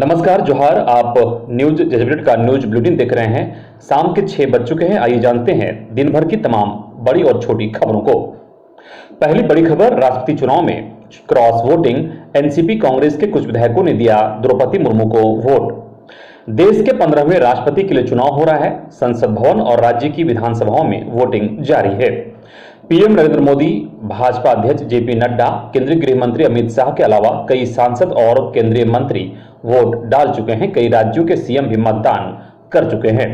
नमस्कार जोहार। आप न्यूज जजबरेट का न्यूज बुलेटिन देख रहे हैं। शाम के 6 बज चुके हैं। आइए जानते हैं दिन भर की तमाम बड़ी और छोटी खबरों को। पहली बड़ी खबर, राष्ट्रपति चुनाव में क्रॉस वोटिंग। एनसीपी कांग्रेस के कुछ विधायकों ने दिया द्रौपदी मुर्मू को वोट। देश के 15वें राष्ट्रपति के लिए चुनाव हो रहा है। संसद भवन और राज्य की विधानसभाओं में वोटिंग जारी है। पीएम नरेंद्र मोदी, भाजपा अध्यक्ष जेपी नड्डा, केंद्रीय गृह मंत्री अमित शाह के अलावा कई सांसद और केंद्रीय मंत्री वोट डाल चुके हैं। कई राज्यों के सीएम भी मतदान कर चुके हैं।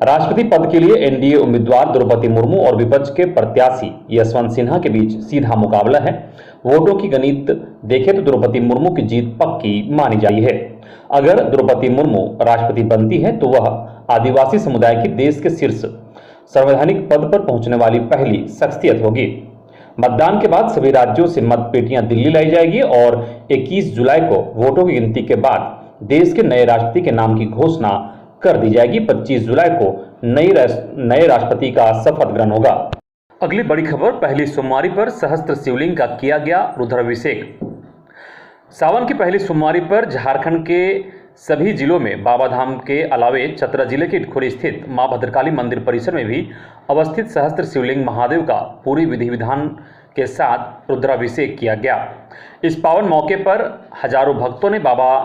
राष्ट्रपति पद के लिए एनडीए उम्मीदवार द्रौपदी मुर्मू और विपक्ष के प्रत्याशी यशवंत सिन्हा के बीच सीधा मुकाबला है। वोटों की गणित देखें तो द्रौपदी मुर्मू की जीत पक्की मानी जा रही है। अगर द्रौपदी मुर्मू राष्ट्रपति बनती है तो वह आदिवासी समुदाय की देश के शीर्ष संवैधानिक पद पर पहुंचने वाली पहली शख्सियत होगी। मतदान के बाद सभी राज्यों से मतपेटियां दिल्ली लाई जाएगी और 21 जुलाई को वोटों की गिनती के बाद देश के नए राष्ट्रपति के नाम की घोषणा कर दी जाएगी। 25 जुलाई को नए राष्ट्रपति का शपथ ग्रहण होगा। अगली बड़ी खबर, पहली सोमवारी पर सहस्त्र शिवलिंग का किया गया रुद्राभिषेक। सावन की पहली सोमवारी पर झारखंड के सभी जिलों में बाबाधाम के अलावे चतरा जिले के इटखोरी स्थित मां भद्रकाली मंदिर परिसर में भी अवस्थित सहस्त्र शिवलिंग महादेव का पूरी विधि विधान के साथ रुद्राभिषेक किया गया। इस पावन मौके पर हजारों भक्तों ने बाबा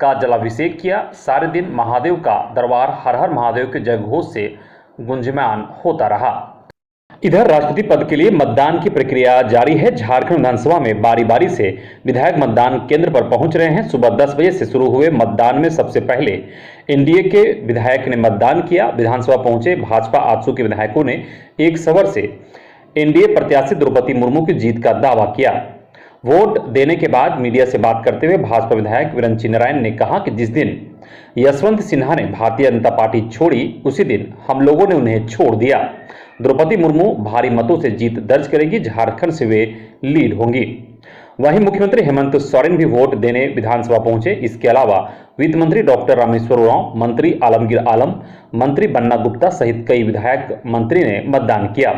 का जलाभिषेक किया। सारे दिन महादेव का दरबार हर हर महादेव के जयघोष से गुंजयमान होता रहा। इधर राष्ट्रपति पद के लिए मतदान की प्रक्रिया जारी है। झारखंड विधानसभा में बारी बारी से विधायक मतदान केंद्र पर पहुंच रहे हैं। सुबह 10 बजे से शुरू हुए मतदान में सबसे पहले एनडीए के विधायक ने मतदान किया। विधानसभा पहुंचे भाजपा आजसू के विधायकों ने एक सवर से एनडीए प्रत्याशी द्रौपदी मुर्मू की जीत का दावा किया। वोट देने के बाद मीडिया से बात करते हुए भाजपा विधायक विरंची नारायण ने कहा कि जिस दिन यशवंत सिन्हा ने भारतीय जनता पार्टी छोड़ी उसी दिन हम लोगों ने उन्हें छोड़ दिया। द्रौपदी मुर्मू भारी मतों से जीत दर्ज करेगी। झारखंड से वे लीड होंगी। वहीं मुख्यमंत्री हेमंत सोरेन भी वोट देने विधानसभा पहुंचे। इसके अलावा वित्त मंत्री डॉक्टर रामेश्वर उरांव, मंत्री आलमगीर आलम, मंत्री बन्ना गुप्ता सहित कई विधायक मंत्री ने मतदान किया।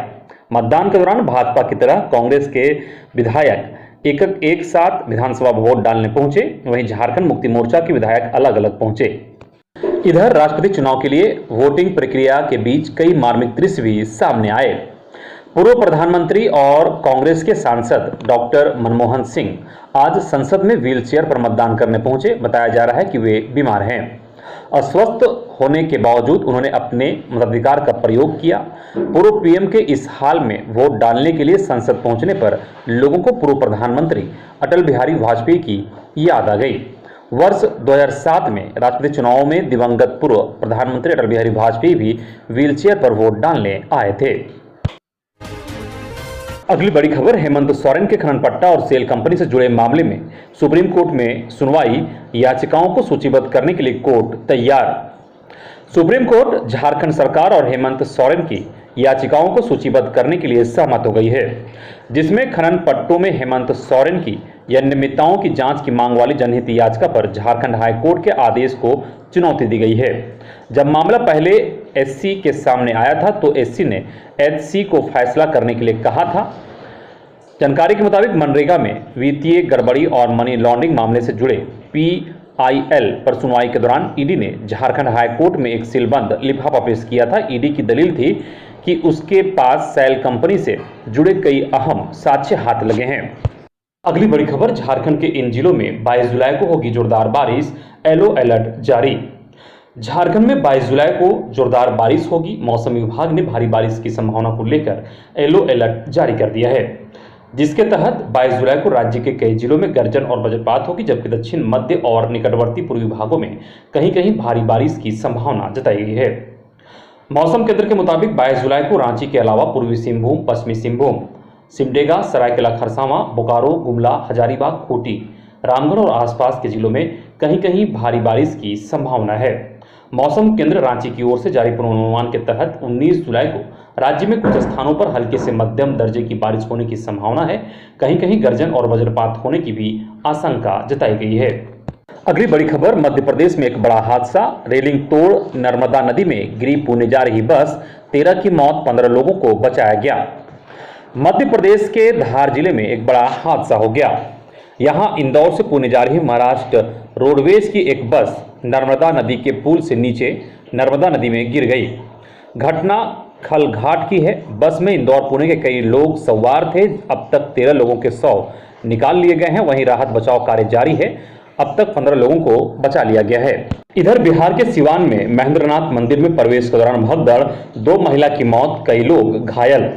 मतदान के दौरान भाजपा की तरह कांग्रेस के विधायक एक साथ विधानसभा वोट डालने पहुंचे। वहीं झारखंड मुक्ति मोर्चा के विधायक अलग अलग पहुंचे। इधर राष्ट्रपति चुनाव के लिए वोटिंग प्रक्रिया के बीच कई मार्मिक दृश्य भी सामने आए। पूर्व प्रधानमंत्री और कांग्रेस के सांसद डॉक्टर मनमोहन सिंह आज संसद में व्हीलचेयर पर मतदान करने पहुंचे। बताया जा रहा है कि वे बीमार हैं। अस्वस्थ होने के बावजूद उन्होंने अपने मताधिकार का प्रयोग किया। पूर्व पीएम के इस हाल में वोट डालने के लिए संसद पहुंचने पर लोगों को पूर्व प्रधानमंत्री अटल बिहारी वाजपेयी की याद आ गई। वर्ष 2007 में राष्ट्रपति चुनाव में दिवंगत पूर्व प्रधानमंत्री अटल बिहारी वाजपेयी भी व्हीलचेयर पर वोट डालने आए थे। अगली बड़ी खबर, हेमंत सोरेन के खनन पट्टा और सेल कंपनी से जुड़े मामले में सुप्रीम कोर्ट में सुनवाई। याचिकाओं को सूचीबद्ध करने के लिए कोर्ट तैयार। सुप्रीम कोर्ट झारखंड सरकार और हेमंत सोरेन की याचिकाओं को सूचीबद्ध करने के लिए सहमत हो गई है, जिसमें खनन पट्टों में हेमंत सोरेन की अनियमितताओं की जांच की मांग वाली जनहित याचिका पर झारखंड हाईकोर्ट के आदेश को चुनौती दी गई है। जब मामला पहले एससी के सामने आया था तो एससी ने एचसी को फैसला करने के लिए कहा था। जानकारी के मुताबिक मनरेगा में वित्तीय गड़बड़ी और मनी लॉन्ड्रिंग मामले से जुड़े पीआईएल पर सुनवाई के दौरान ईडी ने झारखंड हाईकोर्ट में एक सीलबंद लिफाफा पेश किया था। ईडी की दलील थी कि उसके पास सेल कंपनी से जुड़े कई अहम साक्ष्य हाथ लगे हैं। अगली बड़ी खबर, झारखंड के इन जिलों में 22 जुलाई को होगी जोरदार बारिश। येलो अलर्ट जारी। झारखंड में 22 जुलाई को जोरदार बारिश होगी। मौसम विभाग ने भारी बारिश की संभावना को लेकर येलो अलर्ट जारी कर दिया है, जिसके तहत 22 जुलाई को राज्य के कई जिलों में गर्जन और वज्रपात होगी, जबकि दक्षिण, मध्य और निकटवर्ती पूर्वी भागों में कहीं कहीं भारी बारिश की संभावना जताई गई है। मौसम केंद्र के मुताबिक 22 जुलाई को रांची के अलावा पूर्वी सिंहभूम, पश्चिमी सिंहभूम, सिमडेगा, सरायकेला खरसावां, बोकारो, गुमला, हजारीबाग, खूंटी, रामगढ़ और आसपास के जिलों में कहीं कहीं भारी बारिश की संभावना है। मौसम केंद्र रांची की ओर से जारी पूर्वानुमान के तहत 19 जुलाई को राज्य में कुछ स्थानों पर हल्के से मध्यम दर्जे की बारिश होने की संभावना है। कहीं कहीं गर्जन और वज्रपात होने की भी आशंका जताई गई है। अगली बड़ी खबर, मध्य प्रदेश में एक बड़ा हादसा। रेलिंग तोड़ नर्मदा नदी में गिरी पुणे जा रही बस, 13 की मौत, 15 लोगों को बचाया गया। मध्य प्रदेश के धार जिले में एक बड़ा हादसा हो गया। यहां इंदौर से पुणे जा रही महाराष्ट्र रोडवेज की एक बस नर्मदा नदी के पुल से नीचे नर्मदा नदी में गिर गई। घटना खलघाट की है। बस में इंदौर पुणे के कई लोग सवार थे। अब तक 13 लोगों के शव निकाल लिए गए हैं। वहीं राहत बचाव कार्य जारी है। अब तक 15 लोगों को बचा लिया गया है। इधर बिहार के सिवान में महेंद्रनाथ मंदिर में प्रवेश के दौरान भगदड़, 2 महिला की मौत, कई लोग घायल।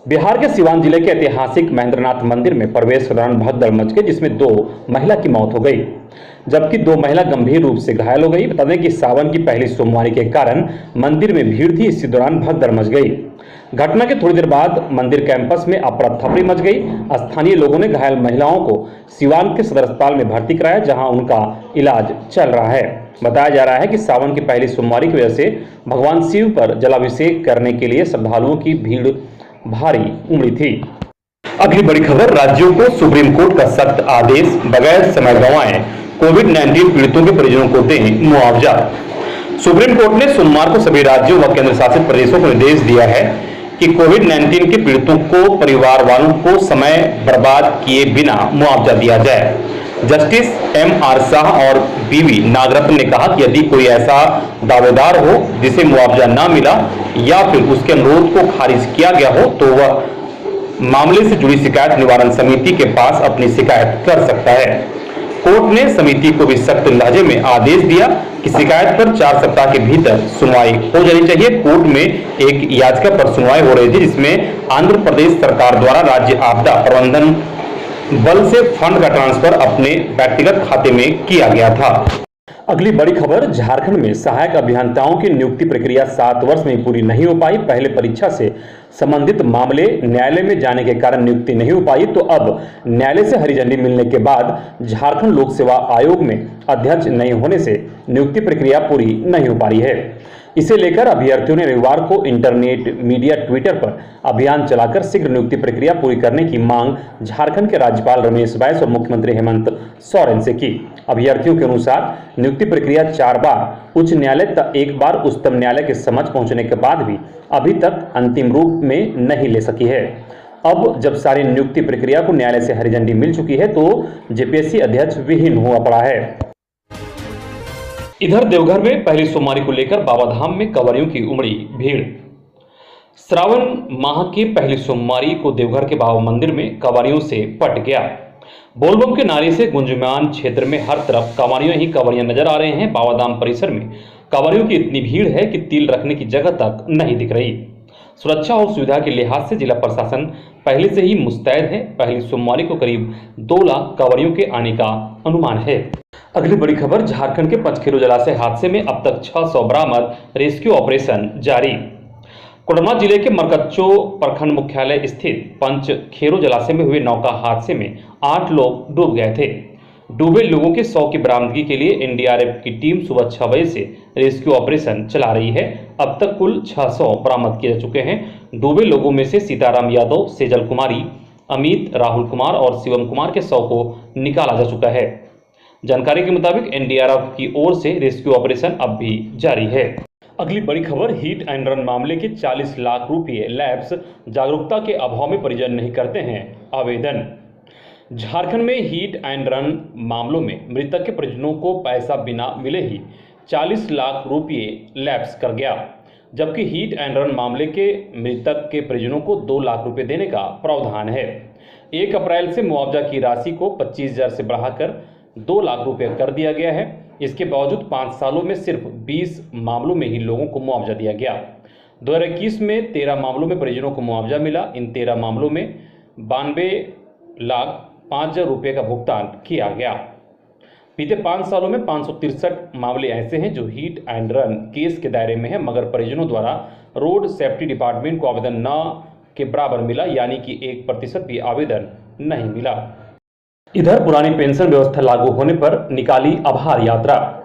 बिहार के सिवान जिले के ऐतिहासिक महेंद्रनाथ मंदिर में प्रवेश के दौरान भगदड़ मच गई, जिसमें 2 महिला की मौत हो गई जबकि 2 महिला गंभीर रूप से घायल हो गई। बता दें कि सावन की पहली सोमवारी के कारण मंदिर में भीड़ थी। इसी दौरान भगदड़ मच गई। घटना के थोड़ी देर बाद मंदिर कैंपस में अफरा तफरी मच गई। स्थानीय लोगों ने घायल महिलाओं को सिवान के सदर अस्पताल में भर्ती कराया, जहां उनका इलाज चल रहा है। बताया जा रहा है कि सावन की पहली सोमवारी की वजह से भगवान शिव पर जलाभिषेक करने के लिए श्रद्धालुओं की भीड़ भारी उमड़ी थी। अगली बड़ी खबर, राज्यों को सुप्रीम कोर्ट का सख्त आदेश, बगैर समय गंवाए कोविड-19 पीड़ितों के परिजनों को दें मुआवजा। सुप्रीम कोर्ट ने सोमवार को सभी राज्यों व केंद्र शासित प्रदेशों को निर्देश दिया है कि कोविड-19 के पीड़ितों को परिवार वालों को समय बर्बाद किए बिना मुआवजा दिया जाए। Justice M.R. शाह और B.V. नागरत्न ने कहा कि यदि कोई ऐसा दावेदार हो जिसे मुआवजा न मिला या फिर उसके अनुरोध को खारिज किया गया हो तो वह मामले से जुड़ी शिकायत निवारण समिति के पास अपनी शिकायत कर सकता है। कोर्ट ने समिति को भी सख्त लहजे में आदेश दिया कि शिकायत पर 4 सप्ताह के भीतर सुनवाई हो जानी चाहिए। कोर्ट में एक याचिका पर सुनवाई हो रही थी, जिसमें आंध्र प्रदेश सरकार द्वारा राज्य आपदा प्रबंधन बल से फंड का ट्रांसफर अपने व्यक्तिगत खाते में किया गया था। अगली बड़ी खबर, झारखंड में सहायक अभियंताओं की नियुक्ति प्रक्रिया 7 वर्ष में पूरी नहीं हो पाई। पहले परीक्षा से संबंधित मामले न्यायालय में जाने के कारण नियुक्ति नहीं हो पाई, तो अब न्यायालय से हरी झंडी मिलने के बाद झारखंड लोक सेवा आयोग में अध्यक्ष नहीं होने से नियुक्ति प्रक्रिया पूरी नहीं हो पा रही है। इसे लेकर अभ्यर्थियों ने रविवार को इंटरनेट, मीडिया, ट्विटर पर अभियान चलाकर शीघ्र नियुक्ति प्रक्रिया पूरी करने की मांग झारखंड के राज्यपाल रमेश बैस और मुख्यमंत्री हेमंत सोरेन से की। अभ्यर्थियों के अनुसार नियुक्ति प्रक्रिया 4 बार उच्च न्यायालय तक 1 बार उच्चतम न्यायालय के समक्ष पहुंचने के बाद भी अभी तक अंतिम रूप में नहीं ले सकी है। अब जब सारी नियुक्ति प्रक्रिया को न्यायालय से हरी झंडी मिल चुकी है तो जेपीएससी अध्यक्ष विहीन हुआ पड़ा है। इधर देवघर में पहली सोमवारी को लेकर बाबाधाम में कांवरियों की उमड़ी भीड़। श्रावण माह की पहली सोमवारी को देवघर के बाबा मंदिर में कांवरियों से पट गया। बोलबम के नारे से गुंजयमान क्षेत्र में हर तरफ कांवरियों ही कांवरियां नजर आ रहे हैं। बाबाधाम परिसर में कांवरियों की इतनी भीड़ है कि तिल रखने की जगह तक नहीं दिख रही। सुरक्षा और सुविधा के लिहाज से जिला प्रशासन पहले से ही मुस्तैद है। पहली सोमवारी को करीब 2 लाख कांवरियों के आने का अनुमान है। अगली बड़ी खबर, झारखंड के पंचखेरू जलाशय हादसे में अब तक 600 बरामद, रेस्क्यू ऑपरेशन जारी। कोडरमा जिले के मरकच्चो प्रखंड मुख्यालय स्थित पंचखेरू जलाशय में हुए नौका हादसे में 8 लोग डूब गए थे। डूबे लोगों के शव की बरामदगी के लिए एनडीआरएफ की टीम सुबह 6 बजे से रेस्क्यू ऑपरेशन चला रही है। अब तक कुल 600 बरामद किए जा चुके हैं। डूबे लोगों में से सीताराम यादव, सेजल कुमारी, अमित, राहुल कुमार और शिवम कुमार के शव को निकाला जा चुका है। जानकारी के मुताबिक एनडीआरएफ की ओर से रेस्क्यू ऑपरेशन अब भी जारी है। अगली बड़ी खबर, हिट एंड रन मामले के 40 लाख रुपये लैप्स, जागरूकता के अभाव में परिजन नहीं करते हैं आवेदन। झारखंड में हिट एंड रन मामलों में मृतक के परिजनों को पैसा बिना मिले ही 40 लाख रुपये लैप्स कर गया, जबकि हिट एंड रन मामले के मृतक के परिजनों को 2 लाख रुपये देने का प्रावधान है। 1 अप्रैल से मुआवजा की राशि को 25,000 से बढ़ाकर 2 लाख रुपये कर दिया गया है। इसके बावजूद 5 सालों में सिर्फ 20 मामलों में ही लोगों को मुआवजा दिया गया। 2021 में 13 मामलों में परिजनों को मुआवजा मिला। इन 13 मामलों में 92,05,000 रुपये का भुगतान किया गया। बीते 5 सालों में 563 मामले ऐसे हैं जो हिट एंड रन केस के दायरे में है, मगर परिजनों द्वारा रोड सेफ्टी डिपार्टमेंट को आवेदन न के बराबर मिला, यानी कि 1% भी आवेदन नहीं मिला। इधर पुरानी पेंशन व्यवस्था लागू होने पर निकाली आभार यात्रा।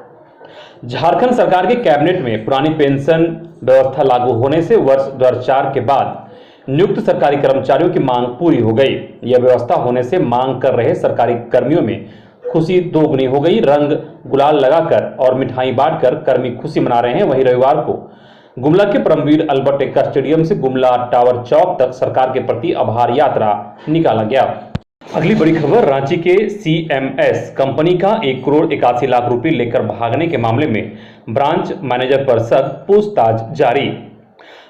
झारखंड सरकार के कैबिनेट में पुरानी पेंशन व्यवस्था लागू होने से वर्ष 2004 के बाद नियुक्त सरकारी कर्मचारियों की मांग पूरी हो गई। यह व्यवस्था होने से मांग कर रहे सरकारी कर्मियों में खुशी दोगुनी हो गई। रंग गुलाल लगाकर और मिठाई बांटकर कर्मी खुशी मना रहे हैं। वहीं रविवार को गुमला के परमवीर अल्बर्ट एक्का स्टेडियम से गुमला टावर चौक तक सरकार के प्रति आभार यात्रा निकाला गया। अगली बड़ी खबर, रांची के सीएमएस कंपनी का 1,81,00,000 रुपए लेकर भागने के मामले में ब्रांच मैनेजर पर शक, पूछताछ जारी।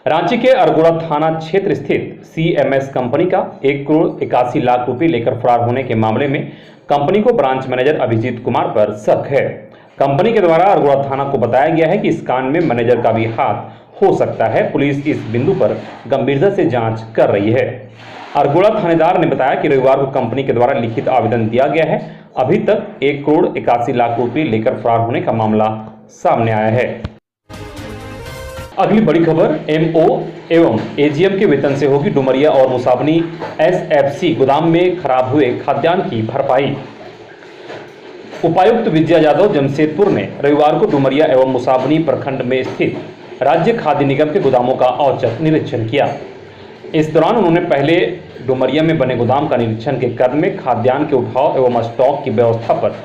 रांची के अरगोड़ा थाना क्षेत्र स्थित सीएमएस कंपनी का 1,81,00,000 रुपए लेकर फरार होने के मामले में कंपनी को ब्रांच मैनेजर अभिजीत कुमार पर शक है। कंपनी के द्वारा अरगोड़ा थाना को बताया गया है कि इस कांड में मैनेजर का भी हाथ हो सकता है। पुलिस इस बिंदु पर गंभीरता से जांच कर रही है। अरगोड़ा थानेदार ने बताया कि रविवार को कंपनी के द्वारा लिखित आवेदन दिया गया है। अभी तक 1,81,00,000 रुपए लेकर फरार होने का मामला सामने आया है। अगली बड़ी खबर, एमओ एवं एजीएम के वेतन से होगी डुमरिया और मुसाबनी एसएफसी गोदाम में खराब हुए खाद्यान्न की भरपाई। उपायुक्त विजया यादव जमशेदपुर ने रविवार को डुमरिया एवं मुसाबनी प्रखंड में स्थित राज्य खाद्य निगम के गोदामों का औचक निरीक्षण किया। इस दौरान उन्होंने पहले डुमरिया में बने गोदाम का निरीक्षण के क्रम में खाद्यान्न के उठाव एवं स्टॉक की व्यवस्था पर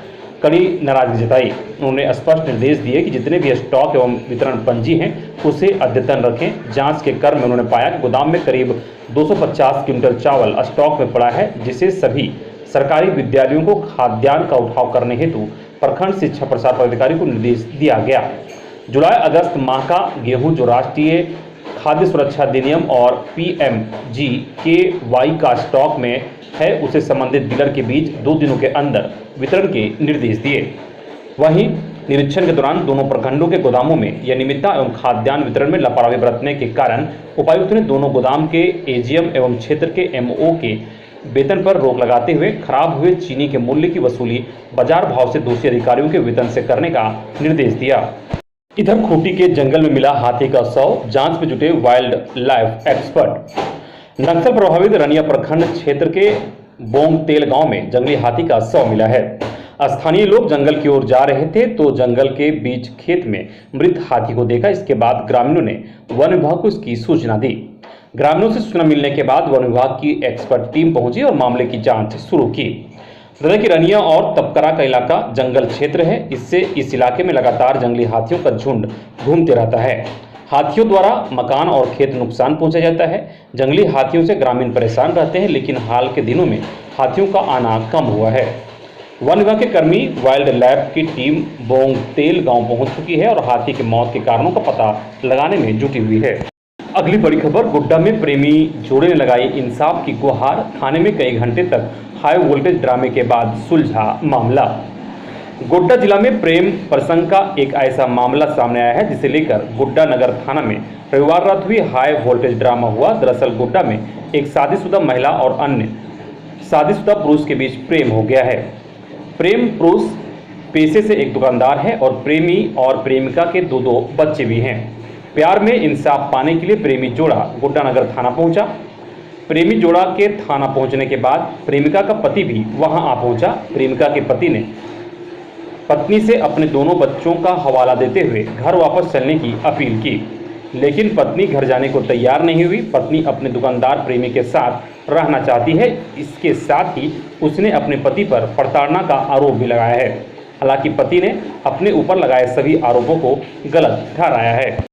कड़ी नाराजगी जताई। उन्होंने स्पष्ट निर्देश दिए कि जितने भी स्टॉक एवं वितरण पंजी हैं उसे अद्यतन रखें। जांच के क्रम में उन्होंने पाया कि गोदाम में करीब 250 क्विंटल चावल स्टॉक में पड़ा है, जिसे सभी सरकारी विद्यालयों को खाद्यान्न का उठाव करने हेतु प्रखंड शिक्षा प्रसार पदाधिकारी को निर्देश दिया गया। जुलाई अगस्त माह का गेहूं जो राष्ट्रीय खाद्य सुरक्षा अधिनियम और PMGKY का स्टॉक में है, उसे संबंधित डीलर के बीच 2 दिनों के अंदर वितरण के निर्देश दिए। वहीं निरीक्षण के दौरान दोनों प्रखंडों के गोदामों में अनियमितता एवं खाद्यान्न वितरण में लापरवाही बरतने के कारण उपायुक्त ने दोनों गोदाम के एजीएम एवं क्षेत्र के एमओ के वेतन पर रोक लगाते हुए खराब हुए चीनी के मूल्य की वसूली बाजार भाव से दोषी अधिकारियों के वेतन से करने का निर्देश दिया। इधर खूंटी के जंगल में मिला हाथी का शव, जांच में जुटे वाइल्ड लाइफ एक्सपर्ट। नक्सल प्रभावित रनिया प्रखंड क्षेत्र के बोंगतेल गांव में जंगली हाथी का शव मिला है। स्थानीय लोग जंगल की ओर जा रहे थे तो जंगल के बीच खेत में मृत हाथी को देखा। इसके बाद ग्रामीणों ने वन विभाग को इसकी सूचना दी। ग्रामीणों से सूचना मिलने के बाद वन विभाग की एक्सपर्ट टीम पहुंची और मामले की जांच शुरू की। कि रनिया और तपकरा का इलाका जंगल क्षेत्र है, इससे इस इलाके में लगातार जंगली हाथियों का झुंड घूमते रहता है। हाथियों द्वारा मकान और खेत नुकसान पहुंचा जाता है। जंगली हाथियों से ग्रामीण परेशान रहते हैं, लेकिन हाल के दिनों में हाथियों का आना कम हुआ है। वन विभाग के कर्मी वाइल्ड लाइफ की टीम बोंगतेल गांव पहुंच चुकी है और हाथी की मौत के कारणों का पता लगाने में जुटी हुई है। अगली बड़ी खबर, गोड्डा में प्रेमी जोड़े ने लगाई इंसाफ की गुहार। थाने में कई घंटे तक हाई वोल्टेज ड्रामे के बाद सुलझा मामला। गोड्डा जिला में प्रेम प्रसंग का एक ऐसा मामला सामने आया है जिसे लेकर गोड्डा नगर थाना में रविवार रात हुई हाई वोल्टेज ड्रामा हुआ। दरअसल गोड्डा में एक शादीशुदा महिला और अन्य शादीशुदा पुरुष के बीच प्रेम हो गया है। प्रेम पुरुष पेशे से एक दुकानदार है और प्रेमी और प्रेमिका के दो बच्चे भी हैं। प्यार में इंसाफ पाने के लिए प्रेमी जोड़ा गोड्डा नगर थाना पहुंचा। प्रेमी जोड़ा के थाना पहुंचने के बाद प्रेमिका का पति भी वहां आ पहुंचा। प्रेमिका के पति ने पत्नी से अपने दोनों बच्चों का हवाला देते हुए घर वापस चलने की अपील की, लेकिन पत्नी घर जाने को तैयार नहीं हुई। पत्नी अपने दुकानदार प्रेमी के साथ रहना चाहती है। इसके साथ ही उसने अपने पति पर प्रताड़ना का आरोप भी लगाया है। हालांकि पति ने अपने ऊपर लगाए सभी आरोपों को गलत ठहराया है।